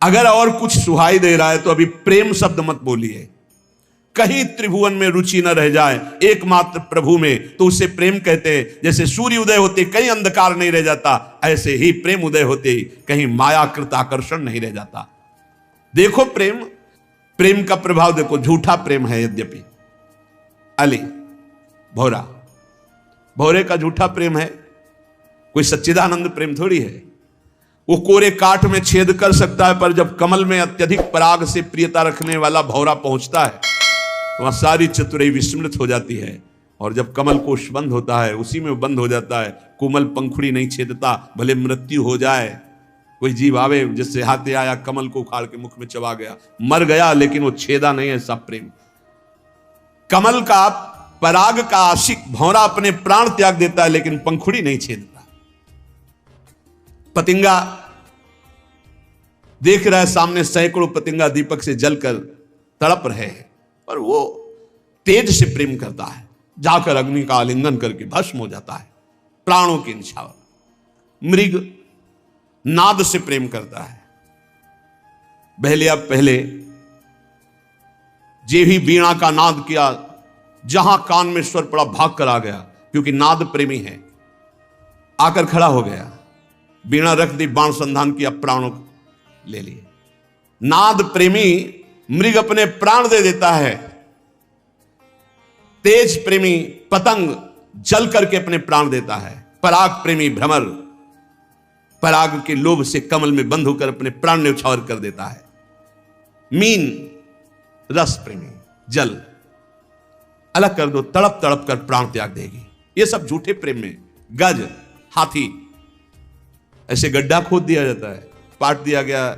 अगर और कुछ सुहाई दे रहा है तो अभी प्रेम शब्द मत बोलिए। कहीं त्रिभुवन में रुचि न रह जाए एकमात्र प्रभु में, तो उसे प्रेम कहते हैं। जैसे सूर्य उदय होते कहीं अंधकार नहीं रह जाता, ऐसे ही प्रेम उदय होते ही कहीं मायाकृत आकर्षण नहीं रह जाता। देखो प्रेम का प्रभाव देखो। झूठा प्रेम है यद्यपि, अली भौरे का झूठा प्रेम है, कोई सच्चिदानंद प्रेम थोड़ी है। वो कोरे काठ में छेद कर सकता है, पर जब कमल में अत्यधिक पराग से प्रियता रखने वाला भौरा पहुंचता है, वहां सारी चतुराई विस्मृत हो जाती है। और जब कमल कोश बंद होता है, उसी में बंद हो जाता है। कोमल पंखुड़ी नहीं छेदता, भले मृत्यु हो जाए। कोई जीव आवे, जिससे हाथे आया, कमल को उखाड़ के मुख में चबा गया, मर गया, लेकिन वो छेदा नहीं। ऐसा प्रेम। कमल का पराग का आशिक भौरा अपने प्राण त्याग देता है, लेकिन पंखुड़ी नहीं छेदता। पतिंगा देख रहा है सामने सैकड़ों पतिंगा दीपक से जलकर तड़प रहे हैं, पर वो तेज से प्रेम करता है, जाकर अग्नि का आलिंगन करके भस्म हो जाता है प्राणों की निछावर। मृग नाद से प्रेम करता है। पहले जे भी वीणा का नाद किया, जहां कान में स्वर पड़ा भाग कर आ गया, क्योंकि नाद प्रेमी है। आकर खड़ा हो गया, वीणा रख दी, बाण संधान किया, प्राणों ले लिए। नाद प्रेमी मृग अपने प्राण दे देता है। तेज प्रेमी पतंग जल करके अपने प्राण देता है। पराग प्रेमी भ्रमर पराग के लोभ से कमल में बंद होकर अपने प्राण न्यौछावर कर देता है। मीन रस प्रेमी जल अलग कर दो, तड़प तड़प कर प्राण त्याग देगी। ये सब झूठे प्रेम में। गज हाथी, ऐसे गड्ढा खोद दिया जाता है, पाट दिया गया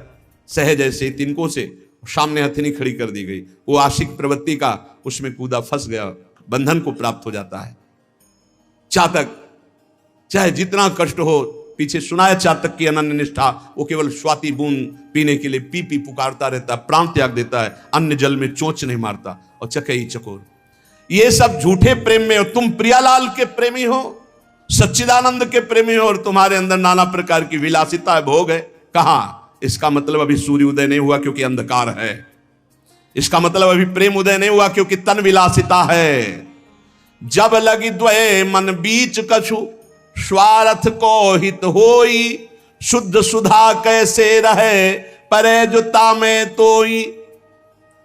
सहज ऐसे तिनकों से, सामने हथिनी खड़ी कर दी गई, वो आशिक प्रवृत्ति का उसमें कूदा, फंस गया, बंधन को प्राप्त हो जाता है। चातक, चाहे जितना कष्ट हो, पीछे सुनाया चातक की अनन्य निष्ठा, वो केवल स्वाति बूंद पीने के लिए पी पी पुकारता रहता है, प्राण त्याग देता है, अन्य जल में चोंच नहीं मारता, और चकई चकोर। ये सब झूठे प्रेम में हो। तुम प्रियालाल के प्रेमी हो, सच्चिदानंद के प्रेमी हो, और तुम्हारे अंदर नाना प्रकार की विलासिता है, भोग है। कहां? इसका मतलब अभी सूर्य उदय नहीं हुआ, क्योंकि अंधकार है। इसका मतलब अभी प्रेम उदय नहीं हुआ, क्योंकि तन विलासिता है। जब लगी द्वय मन बीच कछु, स्वार्थ को हित होई, शुद्ध सुधा कैसे रहे, परे जुता में तोई।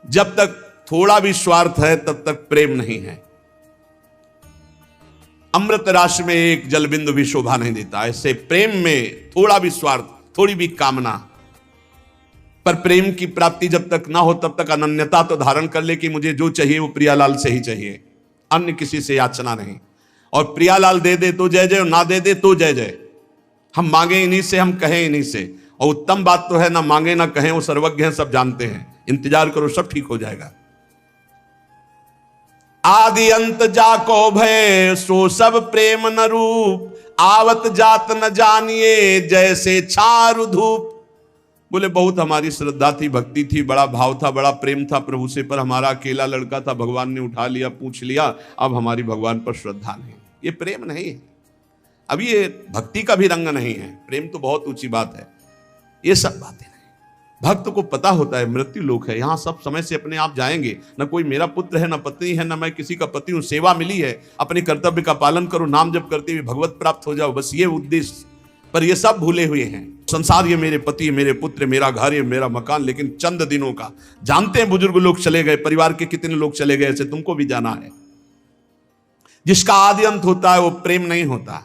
जब तक थोड़ा भी स्वार्थ है, तब तक प्रेम नहीं है। अमृत राशि में एक जल बिंदु भी शोभा नहीं देता। ऐसे प्रेम में थोड़ा भी स्वार्थ, थोड़ी भी कामना, पर प्रेम की प्राप्ति जब तक ना हो, तब तक अनन्यता तो धारण कर ले कि मुझे जो चाहिए वो प्रियालाल से ही चाहिए, अन्य किसी से याचना नहीं। और प्रियालाल दे दे तो जय जय, ना दे दे तो जय जय। हम मांगे इन्हीं से, हम कहें इन्हीं से। और उत्तम बात तो है, ना मांगे ना कहें, वो सर्वज्ञ हैं, सब जानते हैं। इंतजार करो, सब ठीक हो जाएगा। आदि अंत जाको भय, सो सब प्रेम न रूप, आवत जात न जानिए, जैसे चारु धूप। बोले बहुत हमारी श्रद्धा थी, भक्ति थी, बड़ा भाव था, बड़ा प्रेम था प्रभु से, पर हमारा अकेला लड़का था, भगवान ने उठा लिया, पूछ लिया, अब हमारी भगवान पर श्रद्धा नहीं। ये प्रेम नहीं है। अब ये भक्ति का भी रंग नहीं है। प्रेम तो बहुत ऊंची बात है, ये सब बातें नहीं। भक्त को पता होता है मृत्यु लोक है, यहां सब समय से अपने आप जाएंगे। न कोई मेरा पुत्र है, न पत्नी है, न मैं किसी का पति हूं। सेवा मिली है, अपने कर्तव्य का पालन करो, नाम जप करते हुए भगवत प्राप्त हो जाओ, बस ये उद्देश्य। पर ये सब भूले हुए हैं। संसार ये मेरे पति, मेरे पुत्र, मेरा घर, ये मेरा मकान, लेकिन चंद दिनों का। जानते हैं बुजुर्ग लोग चले गए, परिवार के कितने लोग चले गए, ऐसे तुमको भी जाना है। जिसका आदि अंत होता है वो प्रेम नहीं होता।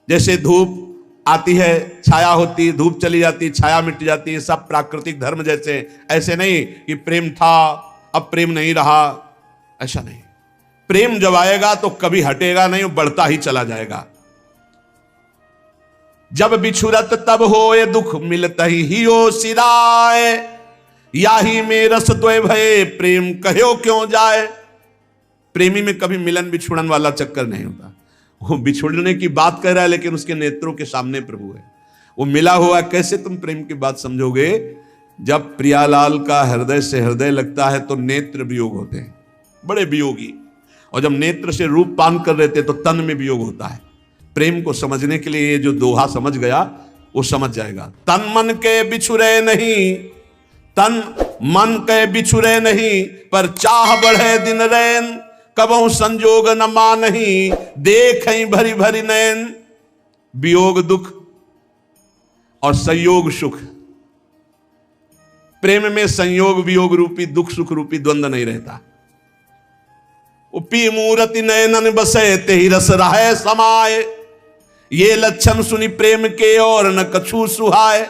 जैसे धूप आती है, छाया होती है, धूप चली जाती है, छाया मिट जाती है, सब प्राकृतिक धर्म जैसे। ऐसे नहीं कि प्रेम था अब प्रेम नहीं रहा, ऐसा नहीं। प्रेम जब आएगा तो कभी हटेगा नहीं, वो बढ़ता ही चला जाएगा। जब बिछुरत तब होए दुख, मिलत ही हो सिराय, याही में रस द्वय भय, प्रेम कहो क्यों जाए। प्रेमी में कभी मिलन बिछुड़न वाला चक्कर नहीं होता। वो बिछुड़ने की बात कर रहा है, लेकिन उसके नेत्रों के सामने प्रभु है। वो मिला हुआ, कैसे तुम प्रेम की बात समझोगे? जब प्रियालाल का हृदय से हृदय लगता है तो नेत्र वियोग होते हैं, बड़े वियोगी। और जब नेत्र से रूप पान कर रहे थे तो तन में वियोग होता है। प्रेम को समझने के लिए ये जो दोहा समझ गया, वो समझ जाएगा। तन मन के बिछुरे नहीं, तन मन के बिछुरे नहीं, पर चाह बढ़े दिन रैन, कबहु संजोग न मानही, देखें भरी भरी नैन। वियोग दुख और संयोग सुख, प्रेम में संयोग वियोग रूपी दुख सुख रूपी द्वंद्व नहीं रहता। उपी मूर्ति नयनन बसे तेहि रस रहे समाये, ये लक्षण सुनी प्रेम के और न कछु सुहाए।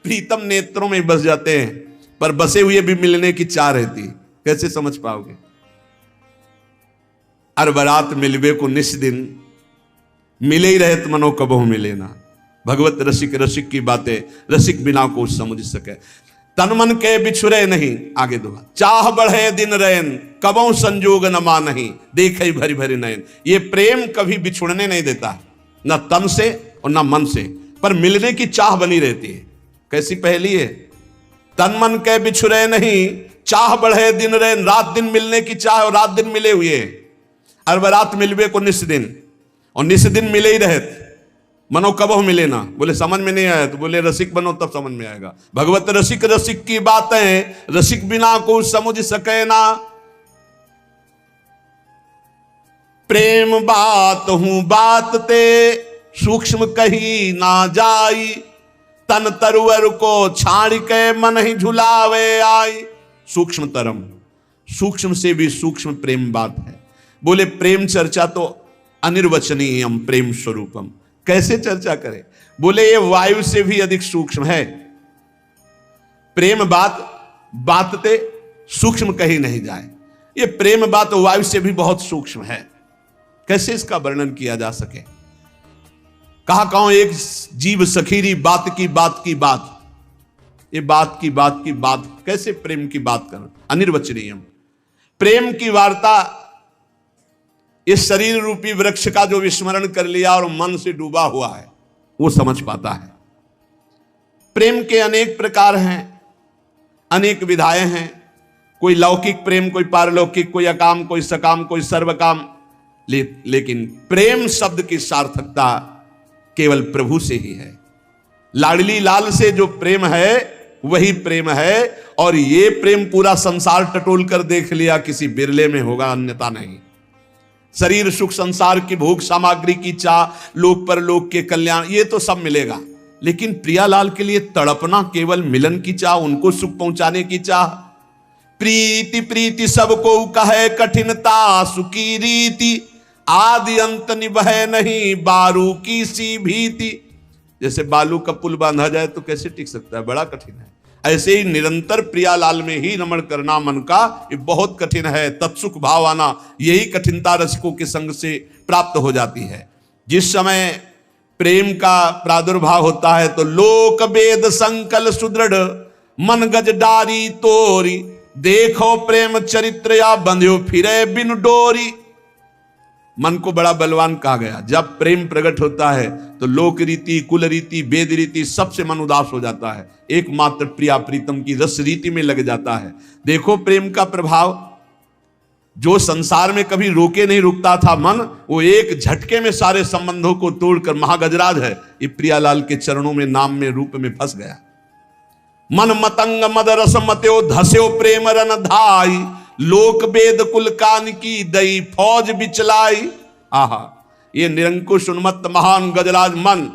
प्रीतम नेत्रों में बस जाते हैं, पर बसे हुए भी मिलने की चाह रहती। कैसे समझ पाओगे? अर बरात मिलवे को निस दिन, मिले ही रहत मनो कबहु मिले ना। भगवत रसिक रसिक की बातें रसिक बिना को समझ सके। तन मन के बिछुरे नहीं, आगे दुआ, चाह बढ़े दिन रैन, कबहु संजोग न मानही, देखे भरी भरी नयन। ये प्रेम कभी बिछुड़ने नहीं देता, न तन से और न मन से, पर मिलने की चाह बनी रहती है। कैसी पहेली है? तन मन के बिछुरे नहीं, चाह बढ़े दिन रैन, रात दिन मिलने की चाह और रात दिन मिले हुए। अरब रात मिलवे को निस दिन, और निस दिन मिले ही रहत मनो कबहु मिले ना। बोले समझ में नहीं आया तो बोले रसिक बनो तब समझ में आएगा। भगवत रसिक रसिक की बातें रसिक बिना को समझ सके ना। प्रेम बात हूं बात ते सूक्ष्म कही ना जाई, तन तरुवर को छाड़ के मन ही झुलावे आई। सूक्ष्म तरम, सूक्ष्म से भी सूक्ष्म प्रेम बात है। बोले प्रेम चर्चा तो अनिर्वचनीयम प्रेम स्वरूपम, कैसे चर्चा करें? बोले ये वायु से भी अधिक सूक्ष्म है। प्रेम बात बातते सूक्ष्म कही नहीं जाए, ये प्रेम बात वायु से भी बहुत सूक्ष्म है। कैसे इसका वर्णन किया जा सके? कहा कहूं एक जीव सखीरी बात की बात की बात, ये बात की बात की बात कैसे प्रेम की बात कर? अनिर्वचनीयम। प्रेम की वार्ता इस शरीर रूपी वृक्ष का जो विस्मरण कर लिया और मन से डूबा हुआ है वो समझ पाता है। प्रेम के अनेक प्रकार हैं, अनेक विधाएं हैं। कोई लौकिक प्रेम, कोई पारलौकिक, कोई अकाम, कोई सकाम, कोई सर्वकाम। लेकिन प्रेम शब्द की सार्थकता केवल प्रभु से ही है। लाडली लाल से जो प्रेम है वही प्रेम है, और ये प्रेम पूरा संसार टटोल कर देख लिया, किसी बिरले में होगा, अन्यथा नहीं। शरीर सुख, संसार की भूख, सामग्री की चाह, लोक पर लोक के कल्याण, ये तो सब मिलेगा। लेकिन प्रियालाल के लिए तड़पना केवल मिलन की चाह, उनको सुख पहुंचाने की चाह। प्रीति प्रीति सबको कहे कठिनता सुखी रीति, आदि अंत निभय नहीं बारू की सी भीति। जैसे बालू का पुल बांधा जाए तो कैसे टिक सकता है, बड़ा कठिन है। ऐसे ही निरंतर प्रियालाल में ही रमण करना मन का, ये बहुत कठिन है। तत्सुख भाव आना, यही कठिनता रसिकों के संग से प्राप्त हो जाती है। जिस समय प्रेम का प्रादुर्भाव होता है तो लोक वेद संकल सुदृढ़, मन गज डारी तोरी, देखो प्रेम चरित्र या बंध्यो फिरे बिन डोरी। मन को बड़ा बलवान कहा गया। जब प्रेम प्रकट होता है तो लोक रीति, कुल रीति, वेद रीति सबसे मन उदास हो जाता है, एकमात्र प्रिया प्रीतम की रस रीति में लग जाता है। देखो प्रेम का प्रभाव, जो संसार में कभी रोके नहीं रुकता था मन, वो एक झटके में सारे संबंधों को तोड़कर, महागजराज है ये, प्रियालाल के चरणों में, नाम में, रूप में फंस गया। मन मतंग मद रस मत्यो धस्यो प्रेम रन धाई, लोक वेद कुल कान की दई फौज बिचलाई। आहा, ये निरंकुश उन्मत्त महान गजराज मन,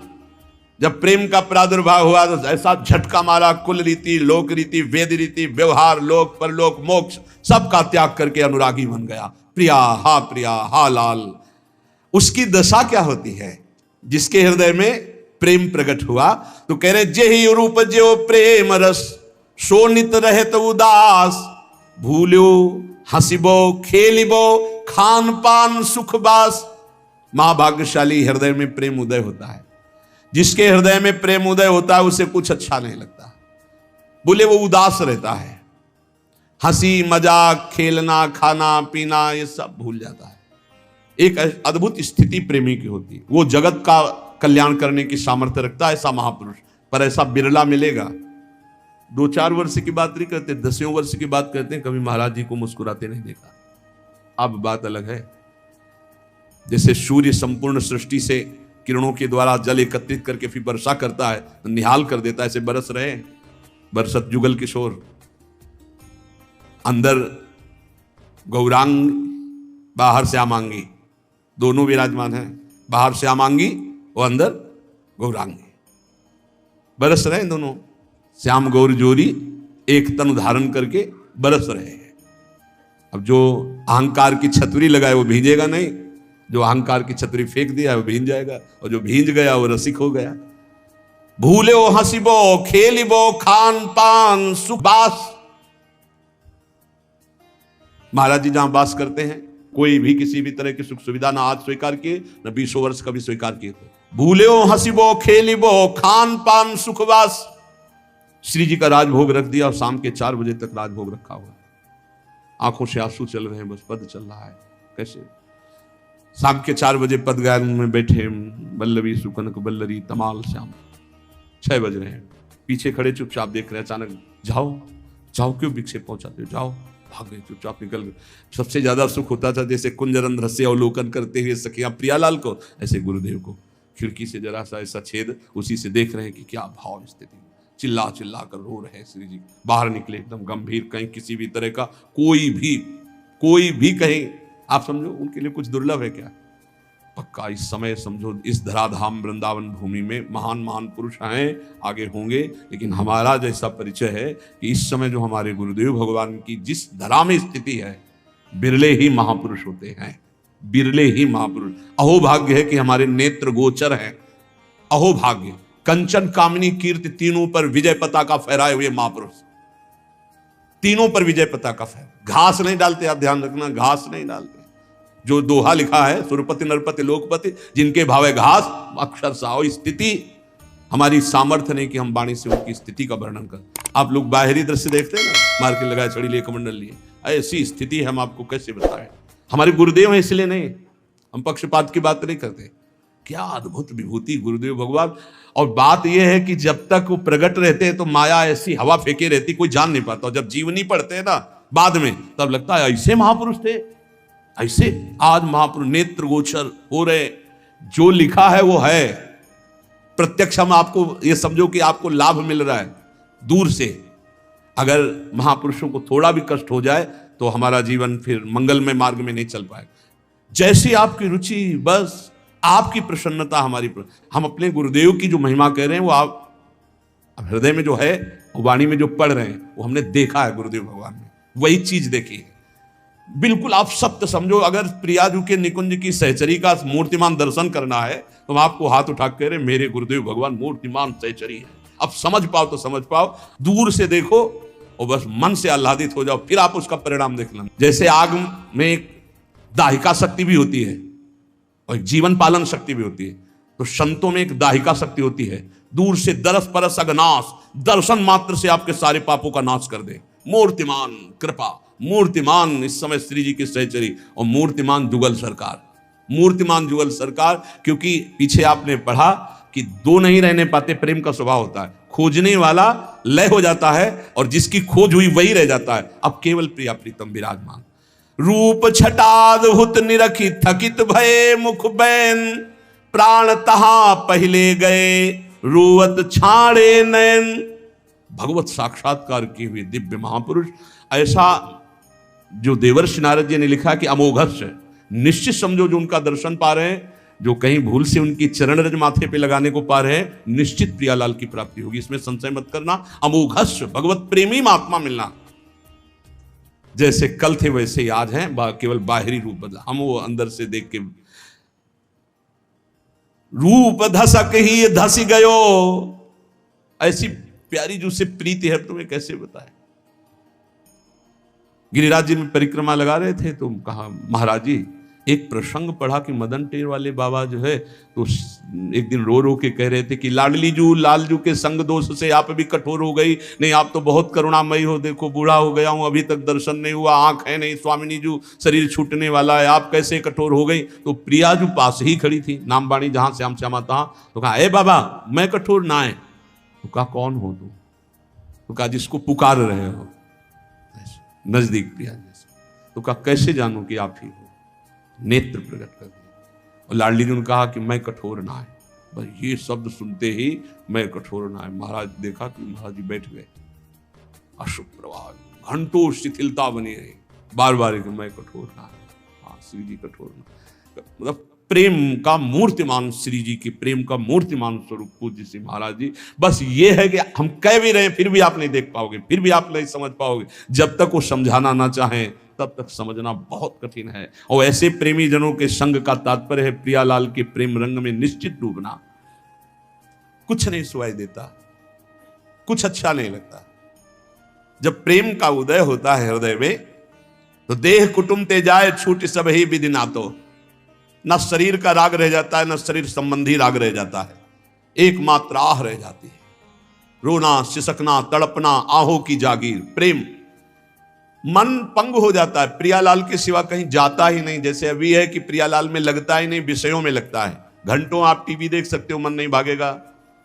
जब प्रेम का प्रादुर्भाव हुआ तो ऐसा झटका मारा, कुल रीति, लोक रीति, वेद रीति, व्यवहार, लोक परलोक, मोक्ष सबका त्याग करके अनुरागी बन गया। प्रिया हा लाल। उसकी दशा क्या होती है? जिसके हृदय में प्रेम प्रकट हुआ तो कह रहे जेहि रूप जो प्रेम रस, सोनित रहत उदास, भूलो हंसिबो खेलिबो खान पान सुख बास। महाभाग्यशाली हृदय में प्रेम उदय होता है। जिसके हृदय में प्रेम उदय होता है उसे कुछ अच्छा नहीं लगता। बोले वो उदास रहता है, हंसी मजाक, खेलना, खाना पीना ये सब भूल जाता है। एक अद्भुत स्थिति प्रेमी की होती है। वो जगत का कल्याण करने की सामर्थ्य रखता है, ऐसा महापुरुष, पर ऐसा बिरला मिलेगा। 2-4 वर्ष की बात नहीं करते, 10 वर्ष की बात करते हैं। कभी महाराज जी को मुस्कुराते नहीं देखा। अब बात अलग है। जैसे सूर्य संपूर्ण सृष्टि से किरणों के द्वारा जल एकत्रित करके फिर वर्षा करता है, तो निहाल कर देता है, ऐसे बरस रहे हैं। बरसत जुगल किशोर, अंदर गौरांग, बाहर श्यामांगी, दोनों विराजमान हैं। बाहर श्यामांगी और अंदर गौरांगी, बरस रहे हैं दोनों। श्याम गौर जोरी एक तन धारण करके बरस रहे हैं। अब जो अहंकार की छतरी लगाए वो भींजेगा नहीं, जो अहंकार की छतरी फेंक दिया वो भींज जाएगा, और जो भींज गया वो रसिक हो गया। भूलो हंसिबो खेलिबो खान पान सुख बास। महाराज जी जहां बास करते हैं कोई भी किसी भी तरह की सुख सुविधा ना आज स्वीकार किए, न 20 वर्ष कभी स्वीकार किए थे। भूलो हंसिबो खेलिबो खान पान सुखवास। श्री जी का राजभोग रख दिया और शाम के 4 बजे तक राजभोग रखा हुआ, आंखों से आंसू चल रहे हैं, बस पद चल रहा है। कैसे? शाम के 4 बजे पद गायन में बैठे, बल्लवी सुकनक बल्लरी तमाल श्याम। 6 बज रहे हैं, पीछे खड़े चुपचाप देख रहे हैं। अचानक जाओ जाओ, क्यों विक्षेप पहुंचाते हो, जाओ। भाग गए, चुपचाप निकल गए। सबसे ज्यादा सुख होता था जैसे कुंजरंध्र से अवलोकन करते हुए सखियां प्रियालाल को, ऐसे गुरुदेव को खिड़की से जरा सा ऐसा छेद, उसी से देख रहे हैं कि क्या भाव स्थिति। चिल्ला चिल्ला कर रो रहे हैं श्री जी। बाहर निकले एकदम गंभीर, कहीं किसी भी तरह का कोई भी कहीं आप समझो उनके लिए कुछ दुर्लभ है क्या? पक्का इस समय समझो इस धराधाम वृंदावन भूमि में महान महान पुरुष हैं, आगे होंगे, लेकिन हमारा जैसा परिचय है कि इस समय जो हमारे गुरुदेव भगवान की जिस धरा में स्थिति है, बिरले ही महापुरुष होते हैं, बिरले ही महापुरुष। अहोभाग्य है कि हमारे नेत्र गोचर हैं, अहोभाग्य। कंचन कामिनी कीर्ति तीनों पर विजय पताका फहराए हुए महापुरुष, तीनों पर विजय पताका फहराए। घास नहीं डालते, आप ध्यान रखना, घास नहीं डालते। जो दोहा लिखा है, सुरपति नरपति लोकपति जिनके भावे घास, अक्षर सा स्थिति हमारी सामर्थ्य नहीं कि हम वाणी से उनकी स्थिति का वर्णन कर। आप लोग बाहरी दृश्य देखते हैं ना, मार के लगाए छड़ी लिए कमंडल लिए, ऐसी स्थिति हम आपको कैसे बताएं। हमारे गुरुदेव हैं इसलिए नहीं, हम पक्षपात की बात नहीं करते। क्या अद्भुत विभूति गुरुदेव भगवान। और बात यह है कि जब तक वो प्रकट रहते हैं तो माया ऐसी हवा फेंके रहती, कोई जान नहीं पाता। और जब जीवनी पढ़ते हैं ना बाद में, तब लगता है ऐसे महापुरुष थे, ऐसे आज महापुरुष नेत्र गोचर हो रहे। जो लिखा है वो है प्रत्यक्ष। हम आपको ये समझो कि आपको लाभ मिल रहा है दूर से। अगर महापुरुषों को थोड़ा भी कष्ट हो जाए तो हमारा जीवन फिर मंगलमय मार्ग में नहीं चल पाएगा। जैसी आपकी रुचि, बस आपकी प्रसन्नता हमारी हम अपने गुरुदेव की जो महिमा कह रहे हैं वो आप हृदय में जो है, वाणी में जो पढ़ रहे हैं, वो हमने देखा है गुरुदेव भगवान में, वही चीज देखी है। बिल्कुल आप सत्य समझो। अगर प्रियाजू के निकुंज की सहचरी का मूर्तिमान दर्शन करना है तो हम आपको हाथ उठा कह रहे मेरे गुरुदेव भगवान मूर्तिमान सहचरी है। अब समझ पाओ तो समझ पाओ, दूर से देखो और बस मन से आह्लादित हो जाओ, फिर आप उसका परिणाम देखना। जैसे आग में एक दाहिका शक्ति भी होती है और एक जीवन पालन शक्ति भी होती है, तो संतों में एक दाहिका शक्ति होती है, दूर से दरस परस अगनाश, दर्शन मात्र से आपके सारे पापों का नाश कर दे। मूर्तिमान कृपा, मूर्तिमान इस समय श्री जी की सहचरी, और मूर्तिमान जुगल सरकार, मूर्तिमान जुगल सरकार। क्योंकि पीछे आपने पढ़ा कि दो नहीं रहने पाते, प्रेम का स्वभाव होता है, खोजने वाला लय हो जाता है और जिसकी खोज हुई वही रह जाता है। अब केवल प्रिया प्रीतम विराजमान, रूप छटादहुत निरखी थकित भये मुख बैन, प्राण तहां पहले गए रोवत छाड़े नयन। भगवत साक्षात्कार किए हुए दिव्य महापुरुष, ऐसा जो देवर्षि नारद जी ने लिखा कि अमोघस्य, निश्चित समझो जो उनका दर्शन पा रहे हैं, जो कहीं भूल से उनकी चरण रज माथे पे लगाने को पा रहे हैं, निश्चित प्रियालाल की प्राप्ति होगी, इसमें संशय मत करना। अमोघस्य भगवत प्रेमी महात्मा मिलना, जैसे कल थे वैसे ही आज हैं, केवल बाहरी रूप बदला। हम वो अंदर से देख के रूप धसक ही धस गयो, ऐसी प्यारी जो से प्रीति है, तुम्हें कैसे बताए। गिरिराज जी में परिक्रमा लगा रहे थे तो कहा महाराज जी, एक प्रसंग पढ़ा कि मदन टेर वाले बाबा जो है तो एक दिन रो रो के कह रहे थे कि लाडली जू लालजू के संग दोष से आप भी कठोर हो गई, नहीं आप तो बहुत करुणामयी हो, देखो बूढ़ा हो गया हूं, अभी तक दर्शन नहीं हुआ, आंख है नहीं, स्वामिनी जू शरीर छूटने वाला है, आप कैसे कठोर हो गई। तो प्रिया जो पास ही खड़ी थी, नाम बाणी जहां श्याम श्यामा तहां, तो कहा ए बाबा मैं कठोर ना है। तो कहा कौन हो तुम? तो कहा जिसको पुकार रहे हो, नजदीक प्रिया जैसे। तो कहा कैसे जानूं कि आप ही हो? नेत्र प्रकट कर दिए और लाडली जी ने कहा कि मैं कठोर ना है। बस ये शब्द सुनते ही मैं कठोर ना है, महाराज देखा कि महाराज जी बैठ गए, अशुभ प्रभाव, घंटों शिथिलता बनी रही, बार बार कि मैं कठोर ना है। हाँ, श्री जी कठोर ना, मतलब प्रेम का मूर्तिमान, श्री जी की प्रेम का मूर्तिमान स्वरूप पूज्य श्री महाराज जी। बस ये है कि हम कह भी रहे हैं फिर भी आप नहीं देख पाओगे, फिर भी आप नहीं समझ पाओगे। जब तक वो समझाना ना चाहें तब तक समझना बहुत कठिन है। और ऐसे प्रेमी जनों के संग का तात्पर्य है प्रियालाल के प्रेम रंग में निश्चित डूबना। कुछ नहीं सुनाई देता, कुछ अच्छा नहीं लगता। जब प्रेम का उदय होता है हृदय में तो देह कुटुंब ते जाए छूट सब ही विधि नातो। न शरीर का राग रह जाता है, न शरीर संबंधी राग रह जाता है, एकमात्र आह रह जाती है, रोना, सिसकना, तड़पना, आहों की जागीर, प्रेम। मन पंग हो जाता है, प्रियालाल के सिवा कहीं जाता ही नहीं। जैसे अभी है कि प्रियालाल में लगता ही नहीं, विषयों में लगता है। घंटों आप टीवी देख सकते हो, मन नहीं भागेगा,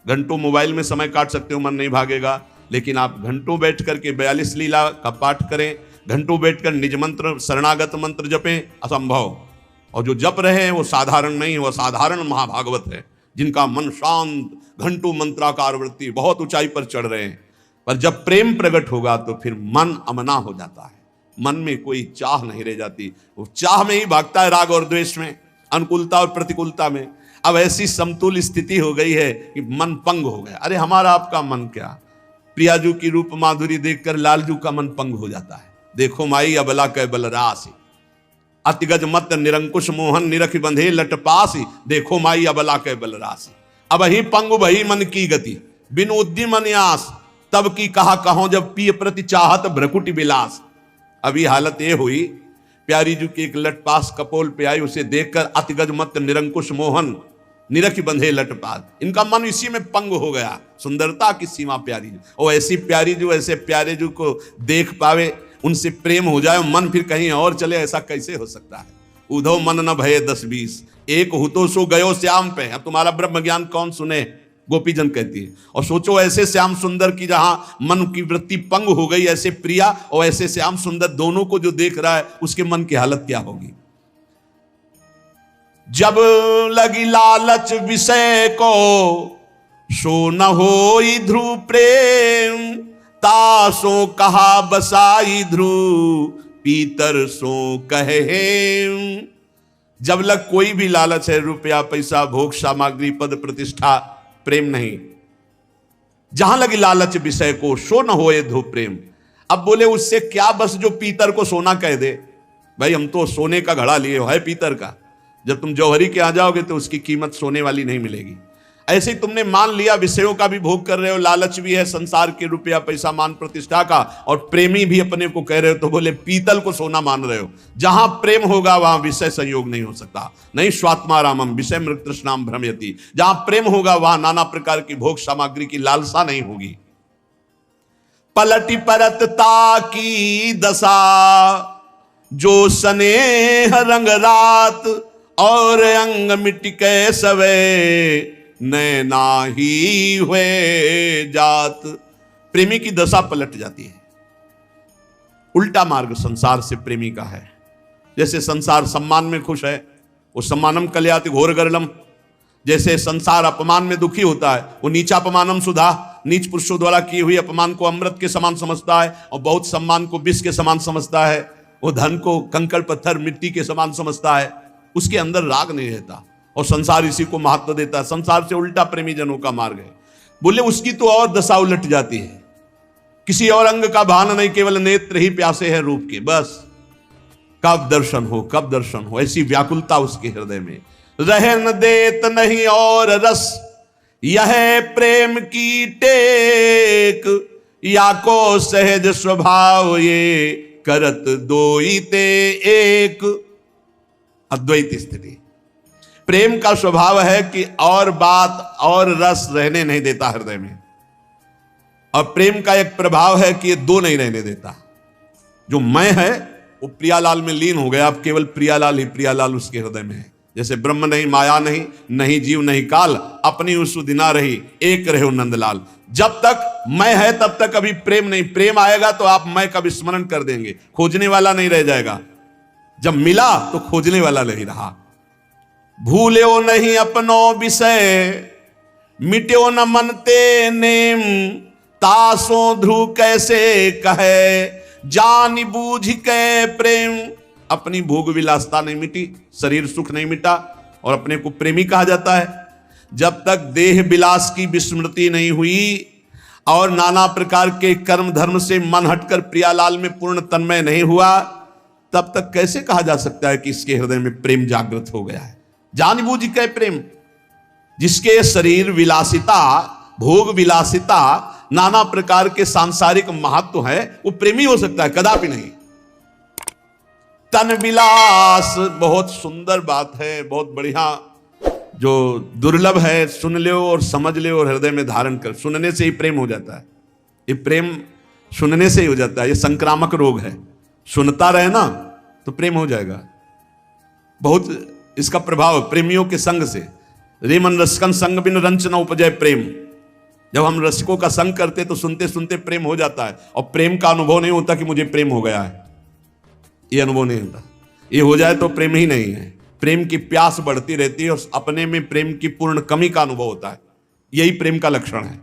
घंटों मोबाइल में समय काट सकते हो, मन नहीं भागेगा, लेकिन आप घंटों बैठ करके 42 लीला का पाठ करें, घंटों बैठकर निज मंत्र, शरणागत मंत्र जपें, असंभव। और जो जप रहे हैं वो साधारण नहीं, वो साधारण महाभागवत है, जिनका मन शांत, घंटों मंत्राकार वृत्ति, बहुत ऊंचाई पर चढ़ रहे हैं। पर जब प्रेम प्रकट होगा तो फिर मन अमना हो जाता है, मन में कोई चाह नहीं रह जाती, वो चाह में ही भागता है, राग और द्वेष में, अनुकूलता और प्रतिकूलता में। अब ऐसी समतुल स्थिति हो गई है कि मन पंग हो गया। अरे हमारा आपका मन क्या, प्रियाजू की रूप माधुरी देखकर लालजू का मन पंग हो जाता है। देखो माई अबला कै बलरासी, अतिगज मत निरंकुश मोहन निरख बंधे लटपासी। देखो माई अबला कै बलरासी, अब ही पंग भई मन की गति, बिन उद्यम न्यास, तब की कहा कहो जब पिय प्रति चाहत भ्रकुटि विलास। अभी हालत ये हुई, प्यारी जू की एक लटपास कपोल पे आई, उसे देखकर अतिगज मत निरंकुश मोहन निरख बंधे लटपास, इनका मन इसी में पंग हो गया। सुंदरता की सीमा प्यारी जू, और ऐसी प्यारी जू, ऐसे प्यारे जू को देख पावे, उनसे प्रेम हो जाए, मन फिर कहीं और चले, ऐसा कैसे हो सकता है। उधो मन न भये 10-20, एक हो तो सो गयो श्याम पे। अब तुम्हारा ब्रह्म ज्ञान कौन सुने, गोपीजन कहती है। और सोचो ऐसे श्याम सुंदर की जहां मन की वृत्ति पंग हो गई, ऐसे प्रिया और ऐसे श्याम सुंदर दोनों को जो देख रहा है, उसके मन की हालत क्या होगी। जब लगी लालच विषय को, सो न होई ध्रुव प्रेम, तासो कहा बसाई ध्रुव, पीतर सो कहे। जब लग कोई भी लालच है, रुपया पैसा भोग सामग्री पद प्रतिष्ठा, प्रेम नहीं। जहां लगी लालच विषय को, सो न होए ध्रुव प्रेम। अब बोले उससे क्या बस जो पीतर को सोना कह दे। भाई हम तो सोने का घड़ा लिए है पीतर का, जब तुम जौहरी के आ जाओगे तो उसकी कीमत सोने वाली नहीं मिलेगी। ऐसे ही तुमने मान लिया विषयों का भी भोग कर रहे हो, लालच भी है संसार के, रुपया पैसा मान प्रतिष्ठा का, और प्रेमी भी अपने को कह रहे हो, तो बोले पीतल को सोना मान रहे हो। जहां प्रेम होगा वहां विषय संयोग नहीं हो सकता। नहीं स्वात्मारामम विषय मृत तृष्णाम भ्रमयति, जहां प्रेम होगा वहां नाना प्रकार की भोग सामग्री की लालसा नहीं होगी। पलटी परतता की दशा, जो स्नेह रंग रात, और अंग मिट के सवे, नैना ही हुए जात। प्रेमी की दशा पलट जाती है। उल्टा मार्ग संसार से प्रेमी का है। जैसे संसार सम्मान में खुश है, वो सम्मानम कल्याति घोर गर्लम। जैसे संसार अपमान में दुखी होता है, वो नीचा अपमानम सुधा, नीच पुरुषों द्वारा की हुई अपमान को अमृत के समान समझता है, और बहुत सम्मान को विष के समान समझता है। वो धन को कंकड़ पत्थर मिट्टी के समान समझता है, उसके अंदर राग नहीं रहता, और संसार इसी को महत्व देता है। संसार से उल्टा प्रेमी जनों का मार्ग है। बोले उसकी तो और दशा उलट जाती है, किसी और अंग का भान नहीं, केवल नेत्र ही प्यासे हैं रूप के, बस कब दर्शन हो, कब दर्शन हो, ऐसी व्याकुलता उसके हृदय में। रह न देत नहीं और रस, यह प्रेम की टेक, या को सहज स्वभाव ये, करत दोई ते एक। अद्वैत स्थिति। प्रेम का स्वभाव है कि और बात और रस रहने नहीं देता हृदय में, और प्रेम का एक प्रभाव है कि ये दो नहीं रहने देता। जो मैं है वो प्रियालाल में लीन हो गया, अब केवल प्रियालाल ही प्रियालाल उसके हृदय में है। जैसे ब्रह्म नहीं, माया नहीं, नहीं जीव नहीं काल, अपनी उस दिना रही, एक रहे नंदलाल। जब तक मैं है तब तक अभी प्रेम नहीं। प्रेम आएगा तो आप मैं का विस्मरण कर देंगे, खोजने वाला नहीं रह जाएगा। जब मिला तो खोजने वाला नहीं रहा। भूल्यो नहीं अपनो विषय, मिट्यो न मन ते नेम, तासो ध्रुव कैसे कहे, जान बूझ के प्रेम। अपनी भोग विलासता नहीं मिटी, शरीर सुख नहीं मिटा, और अपने को प्रेमी कहा जाता है। जब तक देह विलास की विस्मृति नहीं हुई और नाना प्रकार के कर्म धर्म से मन हटकर प्रियालाल में पूर्ण तन्मय नहीं हुआ, तब तक कैसे कहा जा सकता है कि इसके हृदय में प्रेम जागृत हो गया है। जानबूझ के प्रेम, जिसके शरीर विलासिता, भोग विलासिता, नाना प्रकार के सांसारिक महत्व है, वो प्रेमी हो सकता है? कदापि नहीं। तन विलास बहुत सुंदर बात है, बहुत बढ़िया, जो दुर्लभ है। सुन लो और समझ लो और हृदय में धारण कर। सुनने से ही प्रेम हो जाता है, ये प्रेम सुनने से ही हो जाता है। ये संक्रामक रोग है, सुनता रहे ना तो प्रेम हो जाएगा। बहुत इसका प्रभाव प्रेमियों के संग से। रेमन रसकन संग बिन रंच न उपजय प्रेम। जब हम रसिकों का संग करते तो सुनते सुनते प्रेम हो जाता है, और प्रेम का अनुभव नहीं होता कि मुझे प्रेम हो गया है, ये अनुभव नहीं होता। ये हो जाए तो प्रेम ही नहीं है। प्रेम की प्यास बढ़ती रहती है और अपने में प्रेम की पूर्ण कमी का अनुभव होता है। यही प्रेम का लक्षण है।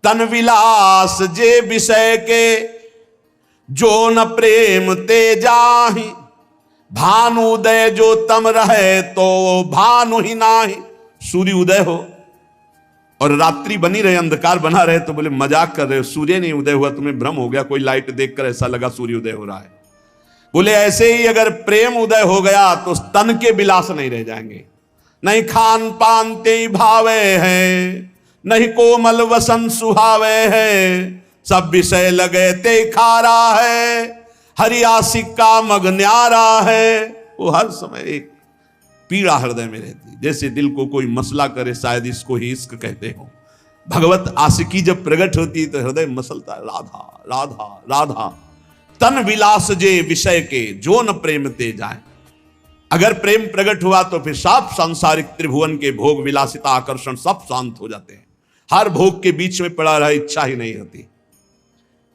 तन विलास जे विषय के, जो न प्रेम ते जाहि, भानु उदय जो तम रहे तो भानु ही नाही। सूर्य उदय हो और रात्रि बनी रहे, अंधकार बना रहे, तो बोले मजाक कर रहे हो, सूर्य नहीं उदय हुआ, तुम्हें भ्रम हो गया, कोई लाइट देखकर ऐसा लगा सूर्य उदय हो रहा है। बोले ऐसे ही अगर प्रेम उदय हो गया तो तन के विलास नहीं रह जाएंगे। नहीं खान पान ते भावे है, नहीं कोमल वसन सुहावे है, सब विषय लगे ते खारा है, हरि आशिक का मग न्यारा है। वो हर समय एक पीड़ा हृदय में रहती, जैसे दिल को कोई मसला करे, शायद इसको ही इश्क कहते हो। भगवत आशिकी जब प्रकट होती तो हृदय मसलता है, राधा राधा राधा। तन विलास जे विषय के, जो न प्रेम ते जाए। अगर प्रेम प्रकट हुआ तो फिर सब सांसारिक त्रिभुवन के भोग विलासिता आकर्षण सब शांत हो जाते हैं। हर भोग के बीच में पड़ा रहा, इच्छा ही नहीं होती।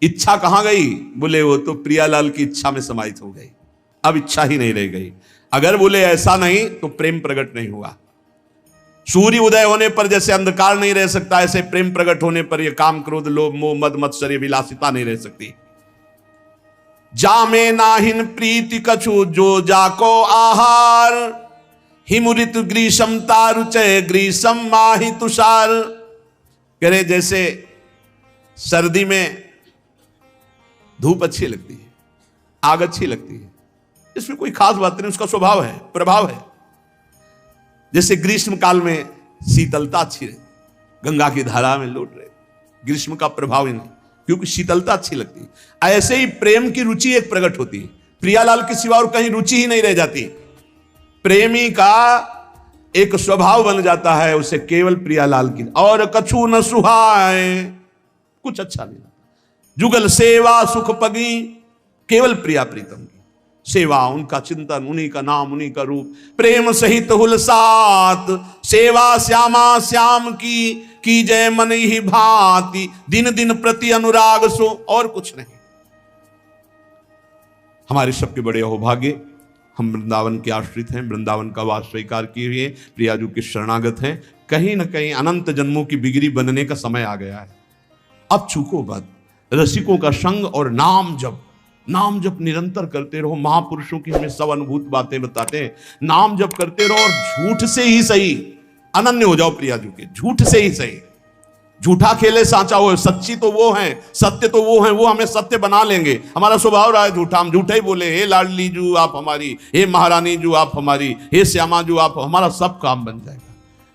इच्छा कहां गई? बोले वो तो प्रियालाल की इच्छा में समाहित हो गई, अब इच्छा ही नहीं रह गई। अगर बोले ऐसा नहीं तो प्रेम प्रकट नहीं हुआ। सूर्य उदय होने पर जैसे अंधकार नहीं रह सकता, ऐसे प्रेम प्रकट होने पर यह काम क्रोध लोभ मोह मद मत्सर्य विलासिता नहीं रह सकती। जामे नाहिन प्रीति कछु, जो जाको आहार, हिमुरित ग्रीष्म तारुचय ग्रीष्म माहि तुषार। कह रहे जैसे सर्दी में धूप अच्छी लगती है, आग अच्छी लगती है, इसमें कोई खास बात नहीं, उसका स्वभाव है, प्रभाव है। जैसे ग्रीष्म काल में शीतलता अच्छी रहे, गंगा की धारा में लौट रहे, ग्रीष्म का प्रभाव ही नहीं, क्योंकि शीतलता अच्छी लगती है। ऐसे ही प्रेम की रुचि एक प्रकट होती है। प्रियालाल के सिवा और कहीं रुचि ही नहीं रह जाती। प्रेमी का एक स्वभाव बन जाता है, उसे केवल प्रियालाल की और कछु न सुहाए, कुछ अच्छा नहीं लगता। जुगल सेवा सुख पगी, केवल प्रिया प्रीतम की सेवा, उनका चिंतन, उन्हीं का नाम, उन्हीं का रूप। प्रेम सहित हुलसात, सेवा श्यामा श्याम की जय मन ही भांति, दिन दिन प्रति अनुराग सो, और कुछ नहीं। हमारे सबके बड़े अहोभाग्य, हम वृंदावन के आश्रित हैं, वृंदावन का वास स्वीकार किए हुए प्रियाजू के शरणागत हैं। कहीं न कहीं अनंत जन्मों की बिगड़ी बनने का समय आ गया है। अब चूको बात, रसिकों का संग और नाम जप निरंतर करते रहो। महापुरुषों की हमें सब अनुभूत बातें बताते हैं। नाम जप करते रहो और झूठ से ही सही अनन्य हो जाओ प्रियाजू के, झूठ से ही सही। झूठा खेले सांचा हो, सच्ची तो वो है, सत्य तो वो है, वो हमें सत्य बना लेंगे। हमारा स्वभाव रहा है झूठा, हम झूठा ही बोले, हे लाडली जू आप हमारी, हे महारानी जू आप हमारी, हे श्यामा जू आप, हमारा सब काम बन जाएगा।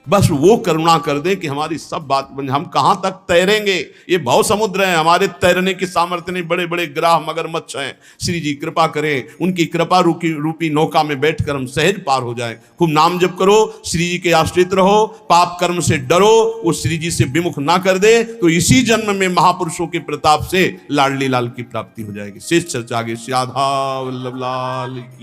बस वो करुणा कर दे कि हमारी सब बात बन। हम कहां तक तैरेंगे? ये भव समुद्र है, हमारे तैरने की सामर्थ्य नहीं। बड़े बड़े ग्राह मगरमच्छ हैं, श्री जी कृपा करें, उनकी कृपा रूपी नौका में बैठकर हम सहज पार हो जाएं। खूब नाम जप करो, श्री जी के आश्रित रहो, पाप कर्म से डरो, वो श्री जी से विमुख ना कर दे तो इसी जन्म में महापुरुषों के प्रताप से लाडली लाल की प्राप्ति हो जाएगी। शेष चर्चा आगे। श्री राधा वल्लभ लाल की।